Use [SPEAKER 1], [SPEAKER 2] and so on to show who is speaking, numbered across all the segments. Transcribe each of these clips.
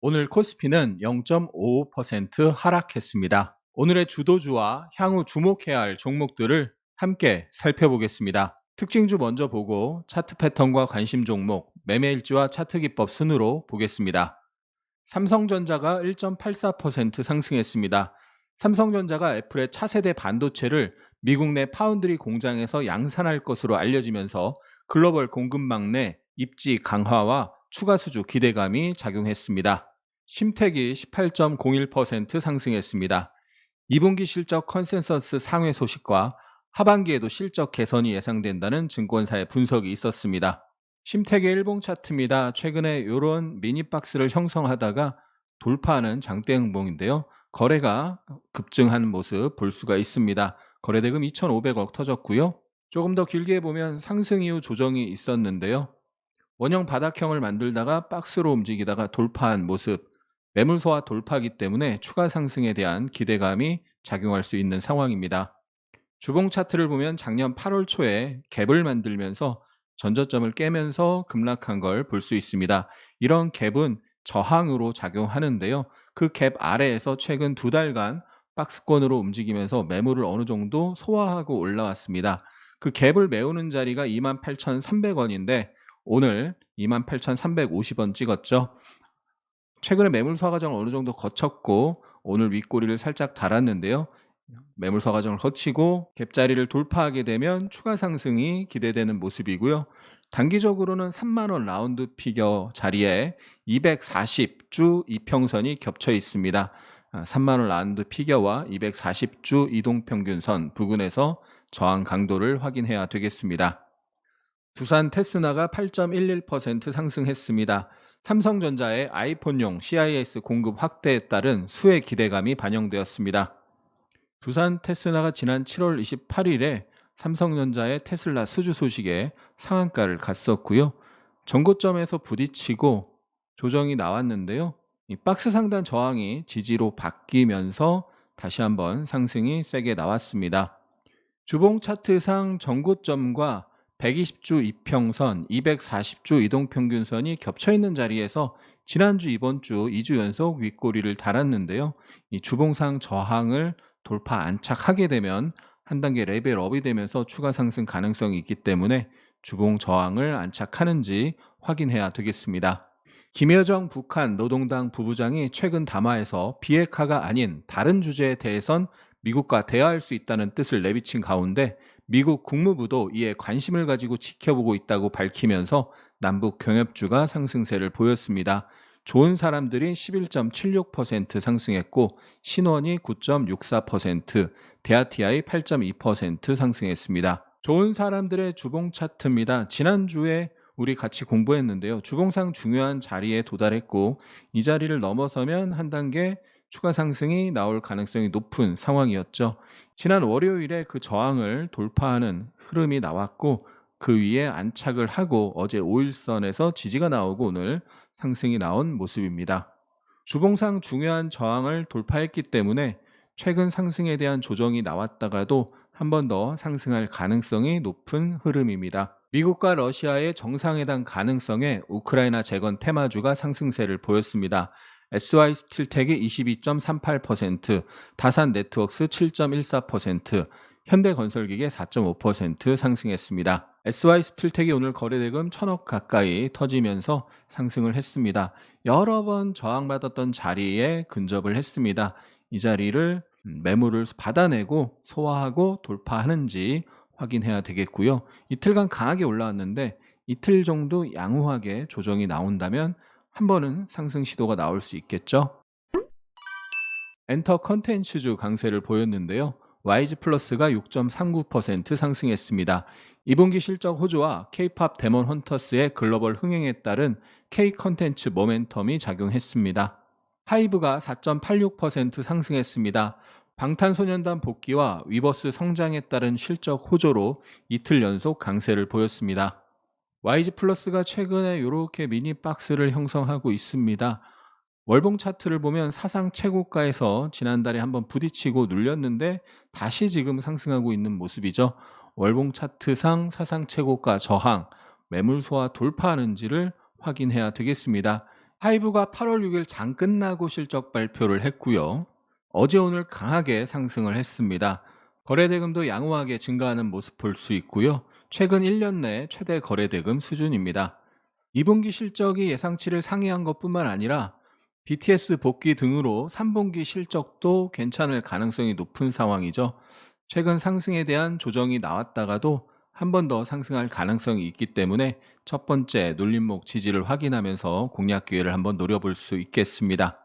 [SPEAKER 1] 오늘 코스피는 0.55% 하락했습니다. 오늘의 주도주와 향후 주목해야 할 종목들을 함께 살펴보겠습니다. 특징주 먼저 보고 차트 패턴과 관심 종목, 매매일지와 차트 기법 순으로 보겠습니다. 삼성전자가 1.84% 상승했습니다. 삼성전자가 애플의 차세대 반도체를 미국 내 파운드리 공장에서 양산할 것으로 알려지면서 글로벌 공급망 내 입지 강화와 추가 수주 기대감이 작용했습니다. 심택이 18.01% 상승했습니다. 2분기 실적 컨센서스 상회 소식과 하반기에도 실적 개선이 예상된다는 증권사의 분석이 있었습니다. 심택의 일봉 차트입니다. 최근에 이런 미니박스를 형성하다가 돌파하는 장대 행봉인데요. 거래가 급증한 모습 볼 수가 있습니다. 거래대금 2,500억 터졌고요. 조금 더 길게 보면 상승 이후 조정이 있었는데요. 원형 바닥형을 만들다가 박스로 움직이다가 돌파한 모습, 매물소와 돌파기 때문에 추가 상승에 대한 기대감이 작용할 수 있는 상황입니다. 주봉 차트를 보면 작년 8월 초에 갭을 만들면서 전저점을 깨면서 급락한 걸 볼 수 있습니다. 이런 갭은 저항으로 작용하는데요. 그 갭 아래에서 최근 2달간 박스권으로 움직이면서 매물을 어느 정도 소화하고 올라왔습니다. 그 갭을 메우는 자리가 28,300원인데 오늘 28,350원 찍었죠. 최근에 매물 소화 과정을 어느 정도 거쳤고 오늘 윗꼬리를 살짝 달았는데요. 매물 소화 과정을 거치고 갭자리를 돌파하게 되면 추가 상승이 기대되는 모습이고요. 단기적으로는 3만 원 라운드 피겨 자리에 240주 이평선이 겹쳐 있습니다. 3만 원 라운드 피겨와 240주 이동평균선 부근에서 저항 강도를 확인해야 되겠습니다. 두산 테스나가 8.11% 상승했습니다. 삼성전자의 아이폰용 CIS 공급 확대에 따른 수혜 기대감이 반영되었습니다. 두산 테스나가 지난 7월 28일에 삼성전자의 테슬라 수주 소식에 상한가를 갔었고요. 전고점에서 부딪히고 조정이 나왔는데요. 이 박스 상단 저항이 지지로 바뀌면서 다시 한번 상승이 세게 나왔습니다. 주봉 차트상 전고점과 120주 이평선, 240주 이동평균선이 겹쳐있는 자리에서 지난주 이번주 2주 연속 윗꼬리를 달았는데요. 이 주봉상 저항을 돌파 안착하게 되면 한 단계 레벨업이 되면서 추가 상승 가능성이 있기 때문에 주봉 저항을 안착하는지 확인해야 되겠습니다. 김여정 북한 노동당 부부장이 최근 담화에서 비핵화가 아닌 다른 주제에 대해선 미국과 대화할 수 있다는 뜻을 내비친 가운데 미국 국무부도 이에 관심을 가지고 지켜보고 있다고 밝히면서 남북 경협주가 상승세를 보였습니다. 좋은 사람들이 11.76% 상승했고 신원이 9.64%, 대아TI 8.2% 상승했습니다. 좋은 사람들의 주봉 차트입니다. 지난주에 우리 같이 공부했는데요. 주봉상 중요한 자리에 도달했고 이 자리를 넘어서면 한 단계 추가 상승이 나올 가능성이 높은 상황이었죠. 지난 월요일에 그 저항을 돌파하는 흐름이 나왔고 그 위에 안착을 하고 어제 5일선에서 지지가 나오고 오늘 상승이 나온 모습입니다. 주봉상 중요한 저항을 돌파했기 때문에 최근 상승에 대한 조정이 나왔다가도 한 번 더 상승할 가능성이 높은 흐름입니다. 미국과 러시아의 정상회담 가능성에 우크라이나 재건 테마주가 상승세를 보였습니다. SY 스틸텍이 22.38%, 다산 네트워크스 7.14%, 현대건설기계 4.5% 상승했습니다. SY 스틸텍이 오늘 거래대금 1,000억 가까이 터지면서 상승을 했습니다. 여러 번 저항받았던 자리에 근접을 했습니다. 이 자리를 매물을 받아내고 소화하고 돌파하는지 확인해야 되겠고요. 이틀간 강하게 올라왔는데 이틀 정도 양호하게 조정이 나온다면 한 번은 상승 시도가 나올 수 있겠죠. 엔터 컨텐츠주 강세를 보였는데요. YG 플러스가 6.39% 상승했습니다. 2분기 실적 호조와 K-팝 데몬 헌터스의 글로벌 흥행에 따른 K 컨텐츠 모멘텀이 작용했습니다. 하이브가 4.86% 상승했습니다. 방탄소년단 복귀와 위버스 성장에 따른 실적 호조로 이틀 연속 강세를 보였습니다. YG 플러스가 최근에 이렇게 미니 박스를 형성하고 있습니다. 월봉 차트를 보면 사상 최고가에서 지난달에 한번 부딪히고 눌렸는데 다시 지금 상승하고 있는 모습이죠. 월봉 차트상 사상 최고가 저항, 매물 소화 돌파하는지를 확인해야 되겠습니다. 하이브가 8월 6일 장 끝나고 실적 발표를 했고요. 어제 오늘 강하게 상승을 했습니다. 거래대금도 양호하게 증가하는 모습 볼 수 있고요. 최근 1년 내 최대 거래대금 수준입니다. 2분기 실적이 예상치를 상회한 것뿐만 아니라 BTS 복귀 등으로 3분기 실적도 괜찮을 가능성이 높은 상황이죠. 최근 상승에 대한 조정이 나왔다가도 한 번 더 상승할 가능성이 있기 때문에 첫 번째 눌림목 지지를 확인하면서 공략 기회를 한번 노려볼 수 있겠습니다.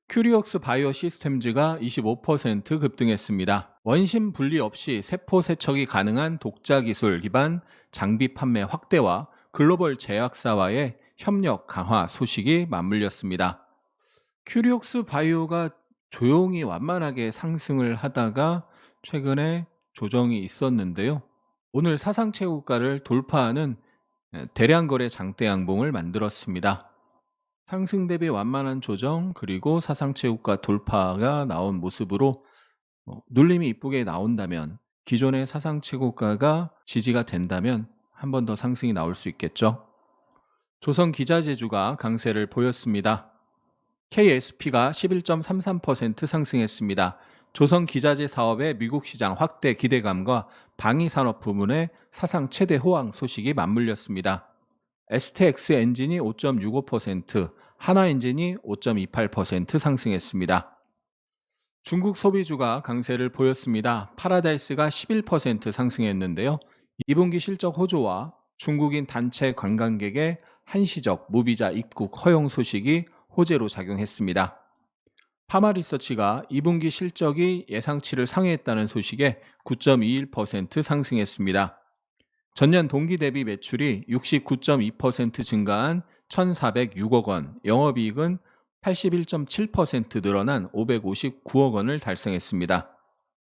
[SPEAKER 1] 큐리옥스 바이오 시스템즈가 25% 급등했습니다. 원심 분리 없이 세포 세척이 가능한 독자 기술 기반 장비 판매 확대와 글로벌 제약사와의 협력 강화 소식이 맞물렸습니다. 큐리옥스 바이오가 조용히 완만하게 상승을 하다가 최근에 조정이 있었는데요. 오늘 사상 최고가를 돌파하는 대량 거래 장대 양봉을 만들었습니다. 상승 대비 완만한 조정 그리고 사상 최고가 돌파가 나온 모습으로 눌림이 이쁘게 나온다면 기존의 사상 최고가가 지지가 된다면 한 번 더 상승이 나올 수 있겠죠. 조선 기자재주가 강세를 보였습니다. KSP가 11.33% 상승했습니다. 조선 기자재 사업의 미국 시장 확대 기대감과 방위산업 부문의 사상 최대 호황 소식이 맞물렸습니다. STX 엔진이 5.65%, 하나엔진이 5.28% 상승했습니다. 중국 소비주가 강세를 보였습니다. 파라다이스가 11% 상승했는데요. 2분기 실적 호조와 중국인 단체 관광객의 한시적 무비자 입국 허용 소식이 호재로 작용했습니다. 파마리서치가 2분기 실적이 예상치를 상회했다는 소식에 9.21% 상승했습니다. 전년 동기 대비 매출이 69.2% 증가한 1,406억 원, 영업이익은 81.7% 늘어난 559억 원을 달성했습니다.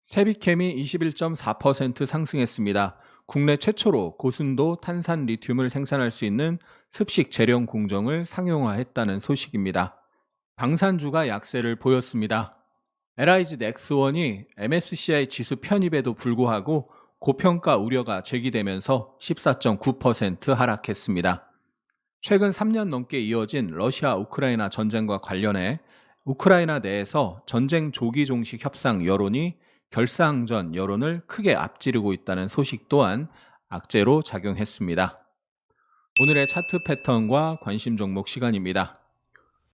[SPEAKER 1] 세비캠이 21.4% 상승했습니다. 국내 최초로 고순도 탄산 리튬을 생산할 수 있는 습식 재련 공정을 상용화했다는 소식입니다. 방산주가 약세를 보였습니다. LIG 넥스원이 MSCI 지수 편입에도 불구하고 고평가 우려가 제기되면서 14.9% 하락했습니다. 최근 3년 넘게 이어진 러시아 우크라이나 전쟁과 관련해 우크라이나 내에서 전쟁 조기 종식 협상 여론이 결사항전 여론을 크게 앞지르고 있다는 소식 또한 악재로 작용했습니다. 오늘의 차트 패턴과 관심 종목 시간입니다.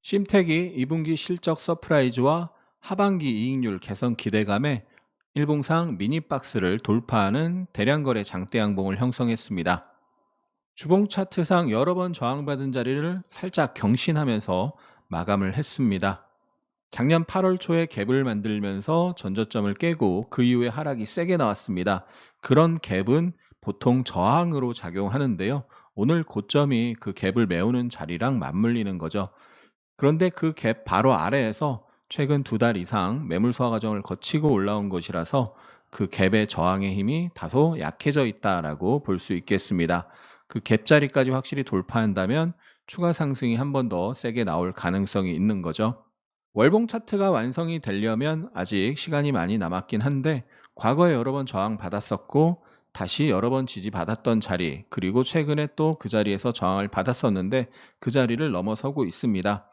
[SPEAKER 1] 심텍이 2분기 실적 서프라이즈와 하반기 이익률 개선 기대감에 일봉상 미니박스를 돌파하는 대량거래 장대 양봉을 형성했습니다. 주봉 차트상 여러 번 저항받은 자리를 살짝 경신하면서 마감을 했습니다. 작년 8월 초에 갭을 만들면서 전저점을 깨고 그 이후에 하락이 세게 나왔습니다. 그런 갭은 보통 저항으로 작용하는데요. 오늘 고점이 그 갭을 메우는 자리랑 맞물리는 거죠. 그런데 그 갭 바로 아래에서 최근 2달 이상 매물 소화 과정을 거치고 올라온 것이라서 그 갭의 저항의 힘이 다소 약해져 있다라고 볼 수 있겠습니다. 그 갭 자리까지 확실히 돌파한다면 추가 상승이 한 번 더 세게 나올 가능성이 있는 거죠. 월봉 차트가 완성이 되려면 아직 시간이 많이 남았긴 한데 과거에 여러 번 저항 받았었고 다시 여러 번 지지받았던 자리 그리고 최근에 또 그 자리에서 저항을 받았었는데 그 자리를 넘어서고 있습니다.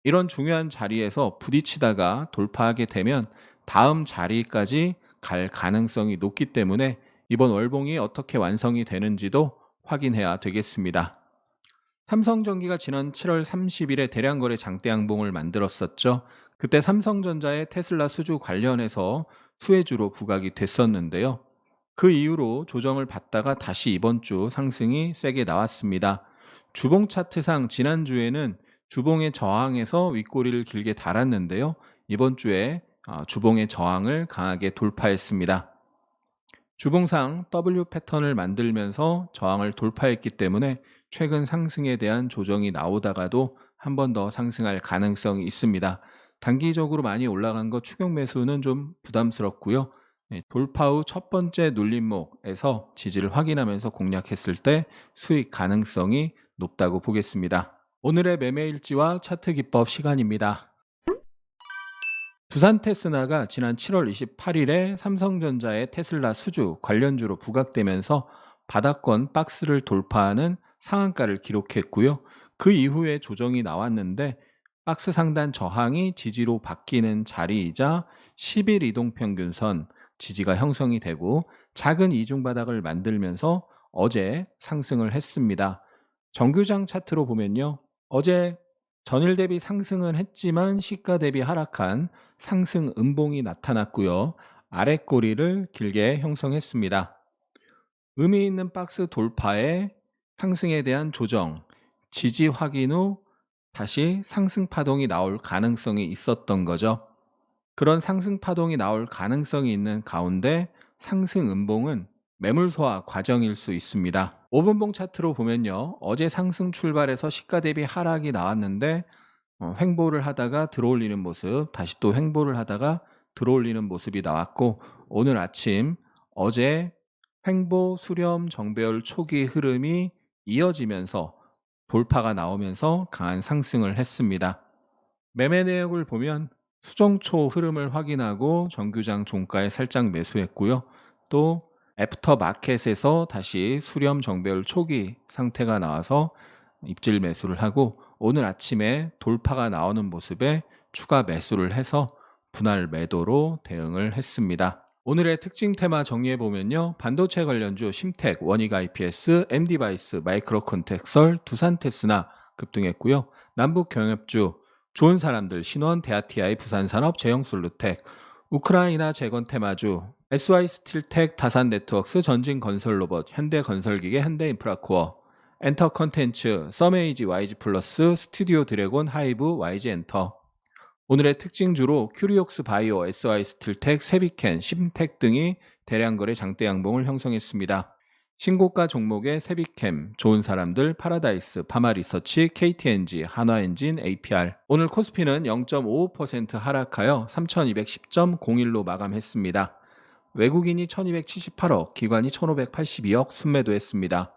[SPEAKER 1] 이런 중요한 자리에서 부딪히다가 돌파하게 되면 다음 자리까지 갈 가능성이 높기 때문에 이번 월봉이 어떻게 완성이 되는지도 확인해야 되겠습니다. 삼성전기가 지난 7월 30일에 대량거래 장대 양봉을 만들었었죠. 그때 삼성전자의 테슬라 수주 관련해서 수혜주로 부각이 됐었는데요. 그 이후로 조정을 받다가 다시 이번 주 상승이 세게 나왔습니다. 주봉 차트상 지난주에는 주봉의 저항에서 윗꼬리를 길게 달았는데요. 이번 주에 주봉의 저항을 강하게 돌파했습니다. 주봉상 W 패턴을 만들면서 저항을 돌파했기 때문에 최근 상승에 대한 조정이 나오다가도 한 번 더 상승할 가능성이 있습니다. 단기적으로 많이 올라간 거 추격 매수는 좀 부담스럽고요. 돌파 후 첫 번째 눌림목에서 지지를 확인하면서 공략했을 때 수익 가능성이 높다고 보겠습니다. 오늘의 매매일지와 차트 기법 시간입니다. 두산 테스나가 지난 7월 28일에 삼성전자의 테슬라 수주 관련주로 부각되면서 바닥권 박스를 돌파하는 상한가를 기록했고요. 그 이후에 조정이 나왔는데 박스 상단 저항이 지지로 바뀌는 자리이자 10일 이동평균선 지지가 형성이 되고 작은 이중바닥을 만들면서 어제 상승을 했습니다. 정규장 차트로 보면요. 어제 전일 대비 상승은 했지만 시가 대비 하락한 상승 음봉이 나타났고요. 아랫꼬리를 길게 형성했습니다. 의미 있는 박스 돌파에 상승에 대한 조정, 지지 확인 후 다시 상승 파동이 나올 가능성이 있었던 거죠. 그런 상승 파동이 나올 가능성이 있는 가운데 상승 음봉은 매물 소화 과정일 수 있습니다. 5분봉 차트로 보면요. 어제 상승 출발해서 시가 대비 하락이 나왔는데 횡보를 하다가 들어올리는 모습, 다시 또 횡보를 하다가 들어올리는 모습이 나왔고 오늘 아침 어제 횡보 수렴 정배열 초기 흐름이 이어지면서 돌파가 나오면서 강한 상승을 했습니다. 매매 내역을 보면 수정초 흐름을 확인하고 정규장 종가에 살짝 매수했고요. 또 애프터 마켓에서 다시 수렴 정배열 초기 상태가 나와서 입질 매수를 하고 오늘 아침에 돌파가 나오는 모습에 추가 매수를 해서 분할 매도로 대응을 했습니다. 오늘의 특징 테마 정리해보면요. 반도체 관련주 심텍, 원익 IPS, MD바이스, 마이크로컨텍설, 두산테스나 급등했고요. 남북 경협주, 좋은 사람들, 신원, 대아TI, 부산산업, 제형솔루텍, 우크라이나 재건 테마주, SY스틸텍, 다산네트웍스, 전진건설로봇, 현대건설기계, 현대인프라코어, 엔터컨텐츠, 썸에이지, YG플러스, 스튜디오 드래곤, 하이브, YG엔터. 오늘의 특징주로 큐리옥스 바이오, SY스틸텍, 세비켄, 심텍 등이 대량 거래 장대 양봉을 형성했습니다. 신고가 종목의 세비캠, 좋은 사람들, 파라다이스, 파마리서치, KTNG, 한화엔진, APR. 오늘 코스피는 0.55% 하락하여 3210.01로 마감했습니다. 외국인이 1278억, 기관이 1582억 순매도했습니다.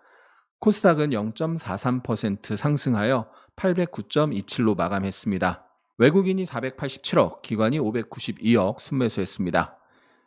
[SPEAKER 1] 코스닥은 0.43% 상승하여 809.27로 마감했습니다. 외국인이 487억, 기관이 592억 순매수했습니다.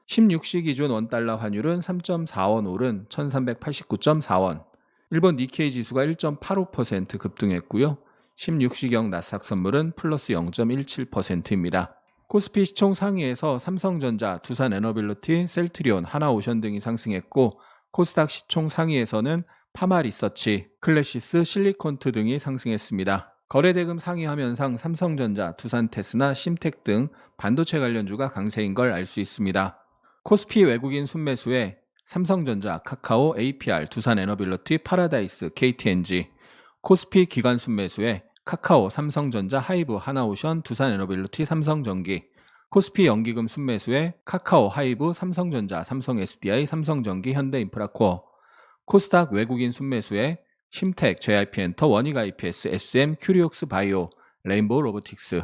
[SPEAKER 1] 16시 기준 원달러 환율은 3.4원 오른 1389.4원. 일본 니케이 지수가 1.85% 급등했고요. 16시경 나스닥 선물은 플러스 0.17%입니다. 코스피 시총 상위에서 삼성전자, 두산에너빌리티, 셀트리온, 하나오션 등이 상승했고 코스닥 시총 상위에서는 파마리서치, 클래시스, 실리콘트 등이 상승했습니다. 거래대금 상위 화면상 삼성전자, 두산테스나, 심텍 등 반도체 관련주가 강세인 걸 알 수 있습니다. 코스피 외국인 순매수에 삼성전자, 카카오, APR, 두산에너빌리티, 파라다이스, KTNG. 코스피 기관 순매수에 카카오, 삼성전자, 하이브, 하나오션, 두산에너빌리티, 삼성전기. 코스피 연기금 순매수에 카카오, 하이브, 삼성전자, 삼성SDI, 삼성전기, 현대인프라코어. 코스닥 외국인 순매수에 심텍, JYP엔터, 원익 IPS, SM, 큐리옥스 바이오, 레인보우 로보틱스.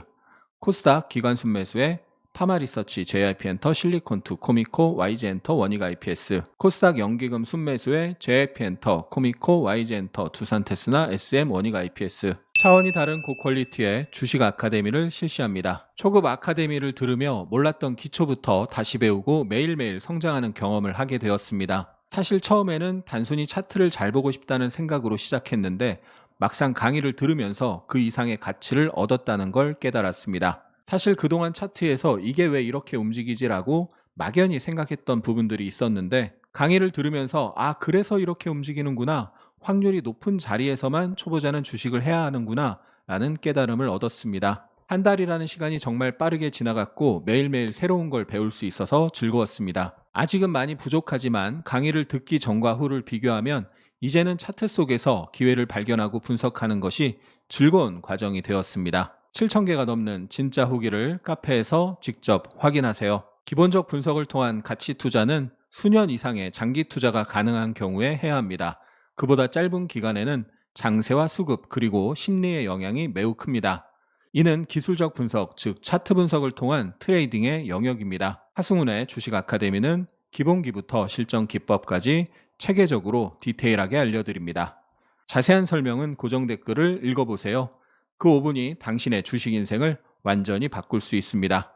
[SPEAKER 1] 코스닥 기관 순매수에 파마리서치, JYP엔터, 실리콘투, 코미코, YG엔터, 원익 IPS. 코스닥 연기금 순매수에 JYP엔터, 코미코, YG엔터, 두산테스나, SM, 원익 IPS. 차원이 다른 고퀄리티의 주식 아카데미를 실시합니다. 초급 아카데미를 들으며 몰랐던 기초부터 다시 배우고 매일매일 성장하는 경험을 하게 되었습니다. 사실 처음에는 단순히 차트를 잘 보고 싶다는 생각으로 시작했는데 막상 강의를 들으면서 그 이상의 가치를 얻었다는 걸 깨달았습니다. 사실 그동안 차트에서 이게 왜 이렇게 움직이지라고 막연히 생각했던 부분들이 있었는데 강의를 들으면서 그래서 이렇게 움직이는구나, 확률이 높은 자리에서만 초보자는 주식을 해야 하는구나 라는 깨달음을 얻었습니다. 한 달이라는 시간이 정말 빠르게 지나갔고 매일매일 새로운 걸 배울 수 있어서 즐거웠습니다. 아직은 많이 부족하지만 강의를 듣기 전과 후를 비교하면 이제는 차트 속에서 기회를 발견하고 분석하는 것이 즐거운 과정이 되었습니다. 7,000개가 넘는 진짜 후기를 카페에서 직접 확인하세요. 기본적 분석을 통한 가치 투자는 수년 이상의 장기 투자가 가능한 경우에 해야 합니다. 그보다 짧은 기간에는 장세와 수급 그리고 심리의 영향이 매우 큽니다. 이는 기술적 분석, 즉 차트 분석을 통한 트레이딩의 영역입니다. 하승훈의 주식 아카데미는 기본기부터 실전 기법까지 체계적으로 디테일하게 알려드립니다. 자세한 설명은 고정 댓글을 읽어보세요. 그 5분이 당신의 주식 인생을 완전히 바꿀 수 있습니다.